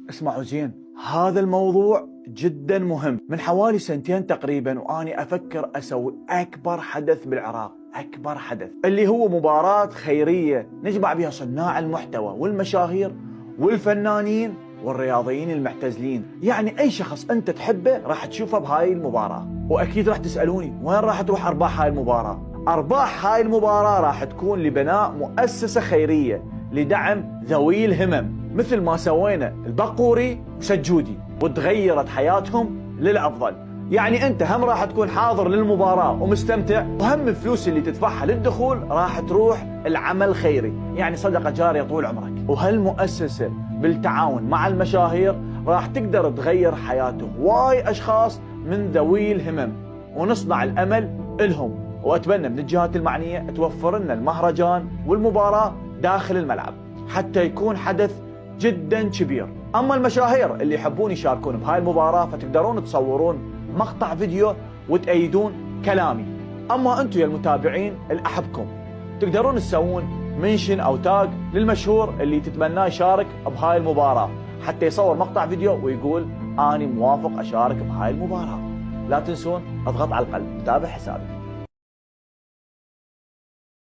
اسمعوا زين، هذا الموضوع جدا مهم. من حوالي سنتين تقريبا واني افكر اسوي اكبر حدث بالعراق، اكبر حدث اللي هو مباراة خيرية نجمع بها صناع المحتوى والمشاهير والفنانين والرياضيين المعتزلين. يعني اي شخص انت تحبه راح تشوفه بهاي المباراة. واكيد راح تسألوني وين راح تروح ارباح هاي المباراة؟ ارباح هاي المباراة راح تكون لبناء مؤسسة خيرية لدعم ذوي الهمم، مثل ما سوينا البقوري وسجودي وتغيرت حياتهم للأفضل. يعني أنت هم راح تكون حاضر للمباراة ومستمتع، وهم الفلوس اللي تدفعها للدخول راح تروح العمل خيري، يعني صدقة جارية طول عمرك. وهالمؤسسة بالتعاون مع المشاهير راح تقدر تغير حياة هواي أشخاص من ذوي الهمم، ونصنع الأمل لهم. وأتمنى من الجهات المعنية توفر لنا المهرجان والمباراة داخل الملعب حتى يكون حدث جدا كبير. اما المشاهير اللي يحبون يشاركون بهاي المباراة فتقدرون تصورون مقطع فيديو وتأيدون كلامي. اما انتم يا المتابعين اللي احبكم تقدرون تسوون منشن او تاج للمشهور اللي تتمناه يشارك بهاي المباراة حتى يصور مقطع فيديو ويقول اني موافق اشارك بهاي المباراة. لا تنسون اضغط على القلب، تابع حسابي.